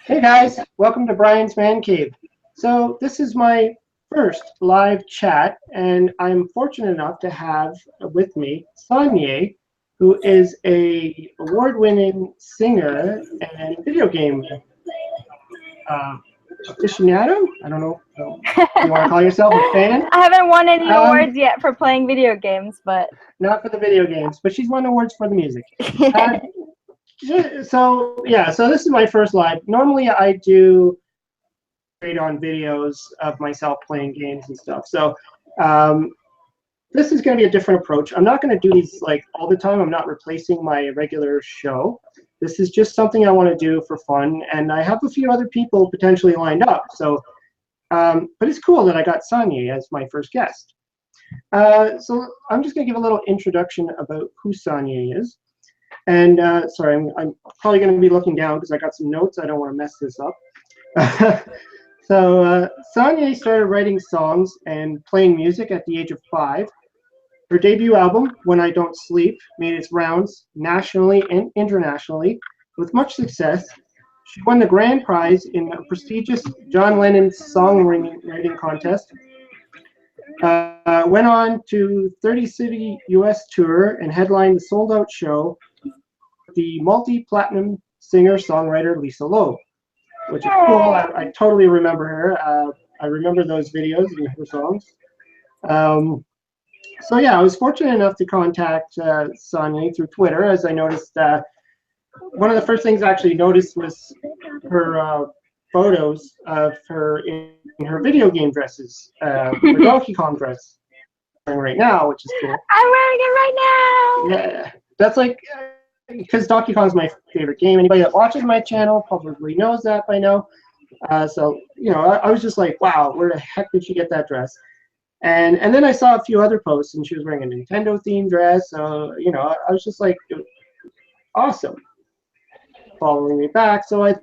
Hey guys, welcome to Brian's Man Cave. So this is my first live chat, and I'm fortunate enough to have with me Saniyé, who is a award-winning singer and video game uh, aficionado. I don't know if you want to call yourself a fan. I haven't won any awards yet for playing video games, but not for the video games, but she's won awards for the music. So this is my first live. Normally I do on videos of myself playing games and stuff. So this is going to be a different approach. I'm not going to do these like all the time. I'm not replacing my regular show. This is just something I want to do for fun, and I have a few other people potentially lined up. So, but it's cool that I got Saniyé as my first guest. So I'm just going to give a little introduction about who Saniyé is. And sorry, I'm probably going to be looking down because I got some notes. I don't want to mess this up. So Saniyé started writing songs and playing music at the age of 5. Her debut album, When I Don't Sleep, made its rounds nationally and internationally with much success. She won the grand prize in a prestigious John Lennon songwriting contest. Went on to 30-city U.S. tour and headlined the sold-out show with the multi-platinum singer-songwriter Lisa Loeb, which is cool. I totally remember her. I remember those videos and her songs. So yeah, I was fortunate enough to contact Saniyé through Twitter, as I noticed. One of the first things I actually noticed was her photos of her in her video game dresses, her Donkey Kong dress right now, which is cool. I'm wearing it right now. Yeah, that's like because Donkey Kong is my favorite game. Anybody that watches my channel probably knows that by now. So you know, I was just like, wow, where the heck did she get that dress? And then I saw a few other posts, and she was wearing a Nintendo themed dress. So you know, I was just like, awesome. Following me back, so I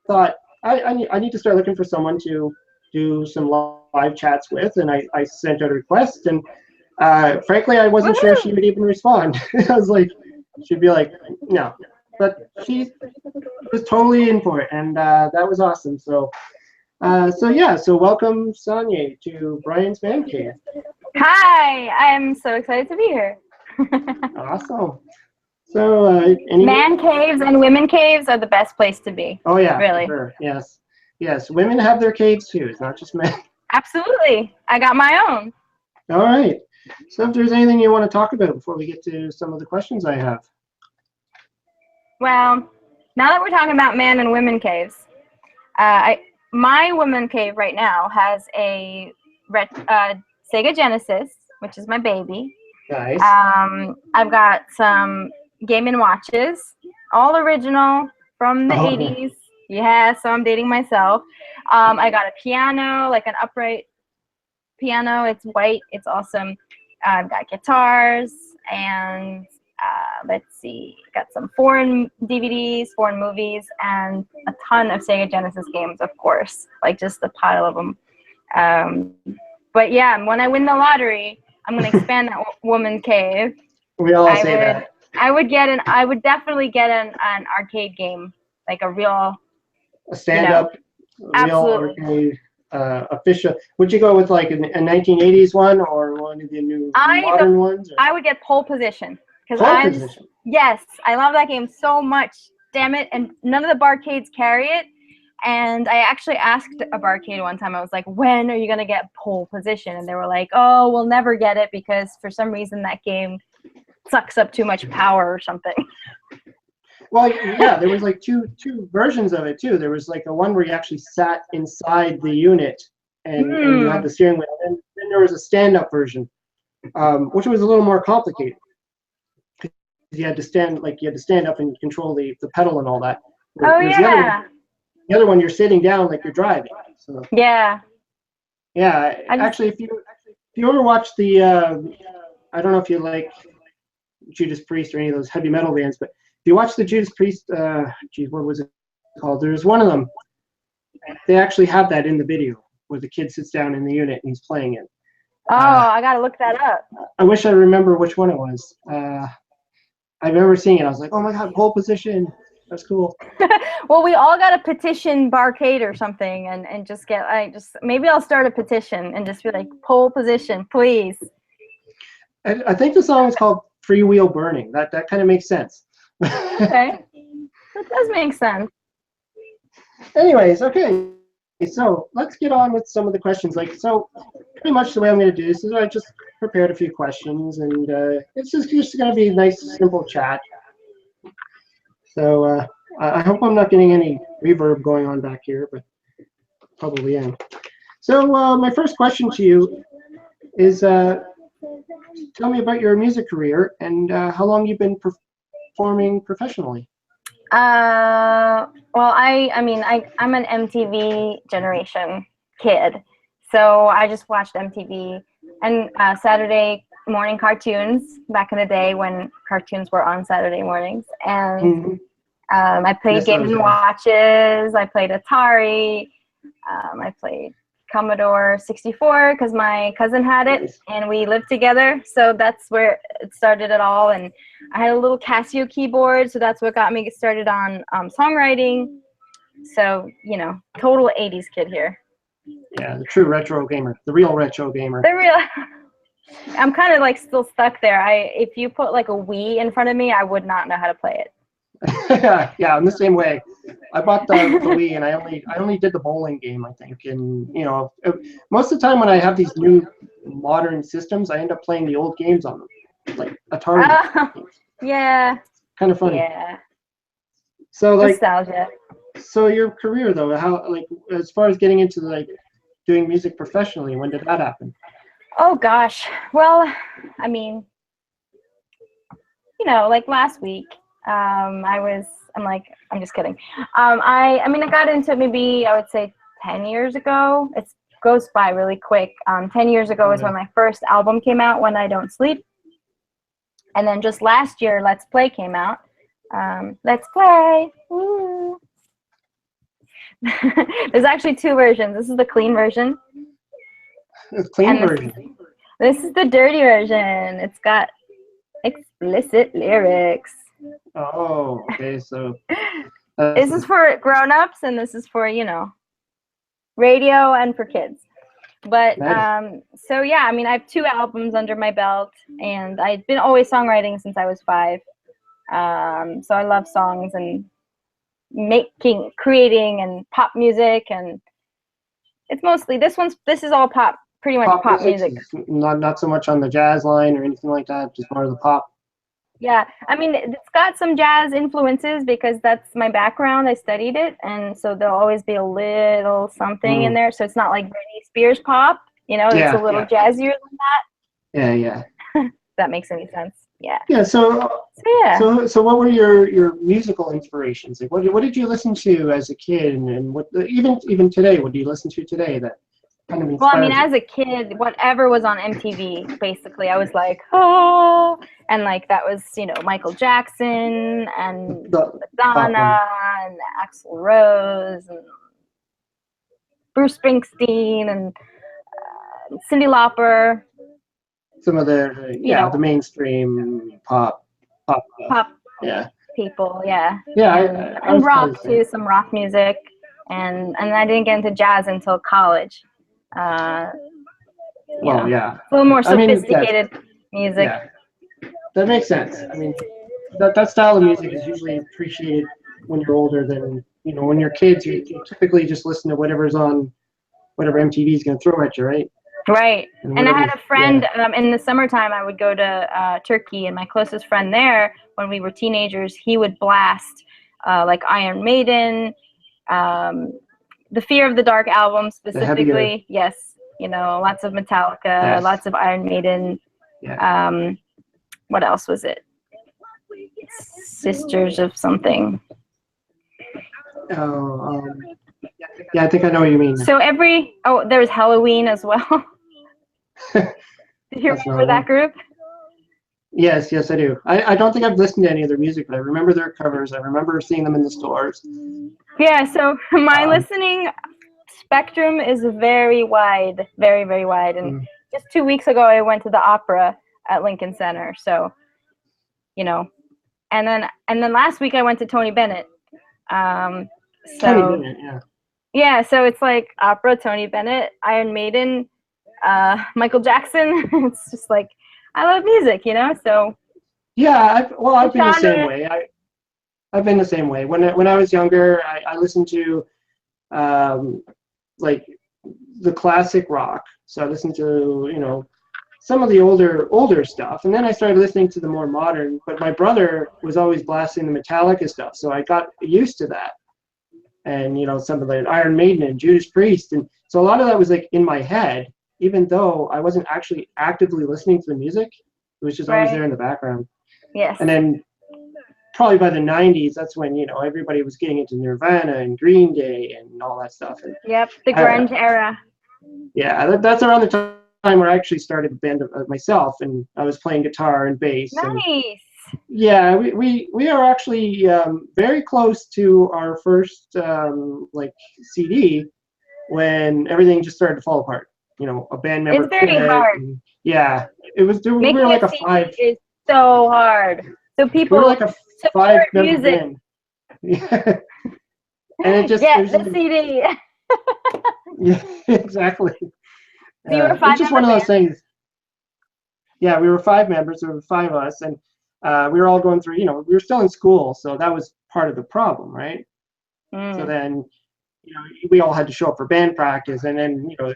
thought I need to start looking for someone to do some live chats with, and I sent out a request, and frankly, I wasn't sure she would even respond. I was like, she'd be like, no, but she was totally in for it, and that was awesome. So welcome Saniyé to Brian's Man Cave. Hi, I'm so excited to be here. Awesome. So man caves and women caves are the best place to be. Oh yeah, really. Sure. Yes. Women have their caves too. It's not just men. Absolutely, I got my own. All right. So if there's anything you want to talk about before we get to some of the questions I have. Well, now that we're talking about man and women caves, my woman cave right now has a Sega Genesis, which is my baby. Nice. I've got some Game & Watches, all original from the 80s. Yeah, so I'm dating myself. I got a piano, like an upright piano. It's white. It's awesome. I've got guitars, and let's see, got some foreign DVDs, foreign movies, and a ton of Sega Genesis games, of course, like just a pile of them. But yeah, when I win the lottery, I'm going to expand that woman cave. We all say that. I would definitely get an arcade game, like a stand-up, absolutely. Official. Would you go with like a 1980s one or one of the new modern ones? Or? I would get Pole Position. Yes, I love that game so much. Damn it, and none of the barcades carry it. And I actually asked a barcade one time, I was like, when are you going to get Pole Position? And they were like, oh, we'll never get it because for some reason that game sucks up too much power or something. Well, yeah, there was like two versions of it too. There was like a one where you actually sat inside the unit and you had the steering wheel. And then there was a stand-up version, which was a little more complicated. You had to stand up and control the pedal and all that. The other one, you're sitting down like you're driving. So. Yeah. Actually, if you ever watch the, I don't know if you like Judas Priest or any of those heavy metal bands, but if you watch the Judas Priest, what was it called? There's one of them. They actually have that in the video where the kid sits down in the unit and he's playing it. Oh, I gotta look that up. I wish I remember which one it was. I remember seeing it. I was like, oh my god, Pole Position. That's cool. Well, we all got to petition Barcade or something, and just get maybe I'll start a petition and just be like, pole position, please. I think the song is called Freewheel Burning. That kind of makes sense. Okay, that does make sense. Anyways, okay. So let's get on with some of the questions. So pretty much the way I'm going to do this is I just prepared a few questions, and it's just going to be a nice, simple chat. So I hope I'm not getting any reverb going on back here, but probably am. So my first question to you is, tell me about your music career and how long you've been performing professionally. Well, I'm an MTV generation kid, so I just watched MTV and Saturday morning cartoons back in the day when cartoons were on Saturday mornings, and I played Game & Watches, I played Atari, I played Commodore 64 because my cousin had it and we lived together, so that's where it started it all. And I had a little Casio keyboard, so that's what got me started on songwriting. So, you know, total 80s kid here. Yeah, the true retro gamer, the real retro gamer. The real. I'm kind of like still stuck there. If you put like a Wii in front of me, I would not know how to play it. Yeah, I'm the same way. I bought the Wii, and I only did the bowling game, I think. And you know, most of the time when I have these new modern systems, I end up playing the old games on them, like Atari games. Yeah. Kind of funny. Yeah. So like nostalgia. So your career though, how like as far as getting into like doing music professionally, when did that happen? Oh gosh. Well, I mean, you know, like last week. I'm just kidding. I got into it maybe I would say 10 years ago. It goes by really quick. 10 years ago is when my first album came out, When I Don't Sleep. And then just last year, Let's Play came out. Let's Play. Woo. There's actually two versions. This is the clean version. The clean version. This is the dirty version. It's got explicit lyrics. Oh, okay. So this is for grown-ups, and this is for, you know, radio and for kids. But nice. So yeah, I mean, I have 2 albums under my belt, and I've been always songwriting since I was 5. So I love songs and creating and pop music, and it's mostly this is all pop, pretty much pop music. Not so much on the jazz line or anything like that, just more of the pop. Yeah, I mean, it's got some jazz influences because that's my background. I studied it, and so there'll always be a little something in there. So it's not like Britney Spears pop, you know, it's a little jazzier than that. Yeah. If that makes any sense. Yeah. Yeah. So what were your musical inspirations? Like, what did you listen to as a kid, and what even today? What do you listen to today that kind of inspires Well, I mean, as a kid, whatever was on MTV, basically, I was like, oh, and like that was, you know, Michael Jackson and Madonna and Axl Rose and Bruce Springsteen and Cyndi Lauper. Some of the the mainstream pop people, yeah. Yeah, and rock too, some rock music, and I didn't get into jazz until college. A little more sophisticated music. Yeah, that makes sense. I mean, that style of music is usually appreciated when you're older than, you know, when you're kids. You typically just listen to whatever's on, whatever MTV is going to throw at you, right? Right. And I had a friend in the summertime. I would go to Turkey, and my closest friend there, when we were teenagers, he would blast like Iron Maiden, the Fear of the Dark album specifically. Yes, you know, lots of Metallica, lots of Iron Maiden. Yeah. What else was it? Sisters of something. Yeah, I think I know what you mean. So there was Halloween as well. Did you remember that group? Yes, I do. I don't think I've listened to any of their music, but I remember their covers. I remember seeing them in the stores. Yeah, so my listening spectrum is very wide, very, very wide. And just 2 weeks ago, I went to the opera at Lincoln Center. So, you know, and then last week I went to Tony Bennett. Tony So Bennett, yeah. yeah, so it's like opera, Tony Bennett, Iron Maiden, Michael Jackson. It's just like I love music, you know. So Yeah, the I've been the same genre. way. I've been the same way. When I was younger, I listened to um, like the classic rock. So I listened to, you know, some of the older stuff, and then I started listening to the more modern. But my brother was always blasting the Metallica stuff, so I got used to that. And you know, some of the Iron Maiden and Judas Priest, and so a lot of that was like in my head, even though I wasn't actually actively listening to the music. It was just always Right. there in the background. Yes. And then probably by the 90s, that's when, you know, everybody was getting into Nirvana and Green Day and all that stuff. And Yep. The uh, grunge era. yeah, that's around the time where I actually started a band of myself, and I was playing guitar and bass. And Nice. yeah, we are actually very close to our first like CD when everything just started to fall apart. You know, a band member It's very quit. hard. And yeah, it was. We were Making like a a CD five. is so hard. So We were people like a support five-member music. band. And it Get was the just, CD. yeah, exactly. So you were a It's just one five-member of those band. things. Yeah, we were five members. There were five of us, and we were all going through. You know, we were still in school, so that was part of the problem, right? So Mm. then, you know, we all had to show up for band practice, and then, you know,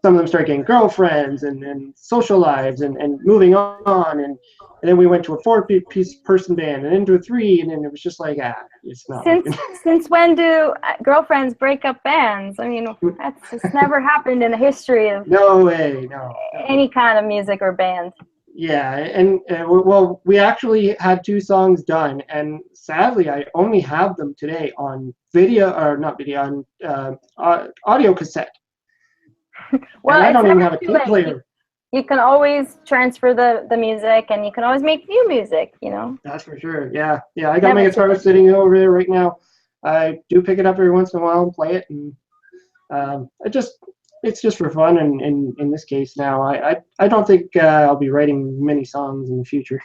some of them started getting girlfriends and social lives and moving on, and then we went to a four-piece person band and into a three, and then it was just like, it's not Since working. since when do girlfriends break up bands? I mean, that's just never happened in the history of No way, no. any kind of music or band. Yeah, and well, we actually had two songs done, and sadly, I only have them today on video, or not video, on audio cassette, and Well, I it's don't even never have a too tape late. player. You can always transfer the music, and you can always make new music, you know. That's for sure. Yeah, yeah. I got my Never too guitar late. sitting over there right now. I do pick it up every once in a while and play it, and it's just for fun. And in this case now, I don't think I'll be writing many songs in the future.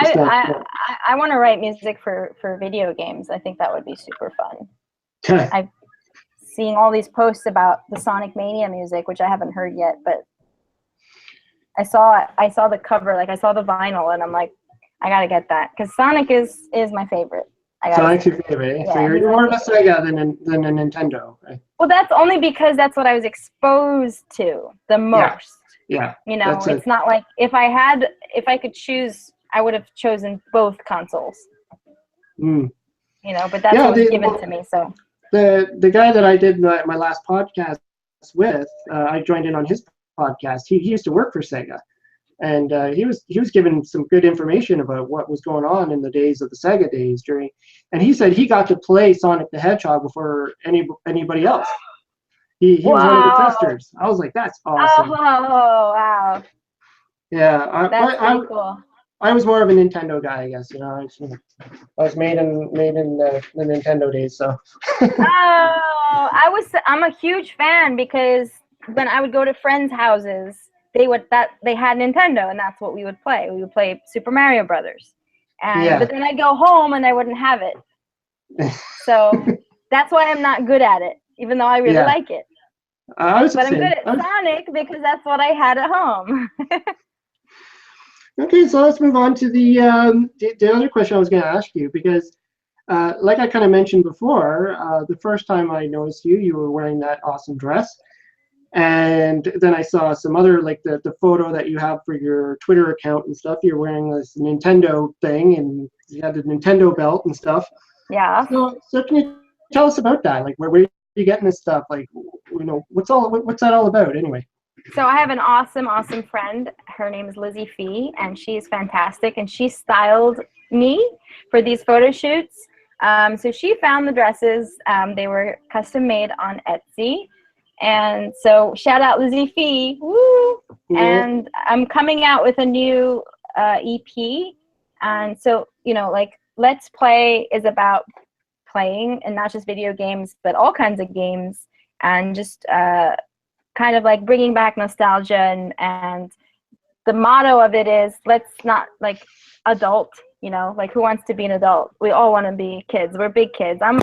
Just not. I want to write music for video games. I think that would be super fun. I've seen all these posts about the Sonic Mania music, which I haven't heard yet, but I saw the cover, like I saw the vinyl, and I'm like, I gotta get that because Sonic is my favorite. I gotta Sonic's say. your favorite, eh? So Yeah, he's you're my more of a favorite. Sega than a Nintendo. Right? Well, that's only because that's what I was exposed to the Yeah, most. yeah. You know, That's a it's not like if I could choose, I would have chosen both consoles. mm. You know, but that's Yeah. what was given to me. So The guy that I did my last podcast with, I joined in on his podcast. He used to work for Sega, and he was given some good information about what was going on in the days of the Sega days during, and he said he got to play Sonic the Hedgehog before anybody else. He was one of the wow. testers. I was like, that's Oh awesome. wow. Yeah, That's pretty cool. I was more of a Nintendo guy, I guess. You know, I was made in the Nintendo days, so. Oh, I'm a huge fan because when I would go to friends' houses, they had Nintendo and that's what we would play. We would play Super Mario Brothers. But Yeah. then I'd go home and I wouldn't have it. So that's why I'm not good at it, even though I really Yeah. like it. I was the But I'm good same. at Sonic because that's what I had at home. Okay, so let's move on to the other question I was going to ask you, because like I kind of mentioned before, the first time I noticed you, you were wearing that awesome dress. And then I saw some other, like the photo that you have for your Twitter account and stuff. You're wearing this Nintendo thing, and you had the Nintendo belt and stuff. Yeah. So can you tell us about that? Like, where are you getting this stuff? Like, you know, what's that all about anyway? So I have an awesome friend. Her name is Lizzie Fee, and she's fantastic. And she styled me for these photo shoots. So she found the dresses. They were custom made on Etsy. And so shout out Lizzie Fee. Woo! Yeah. And I'm coming out with a new EP. And so, you know, like Let's Play is about playing, and not just video games, but all kinds of games, and just kind of like bringing back nostalgia and the motto of it is, let's not like adult, you know, like who wants to be an adult? We all want to be kids. We're big kids. I'm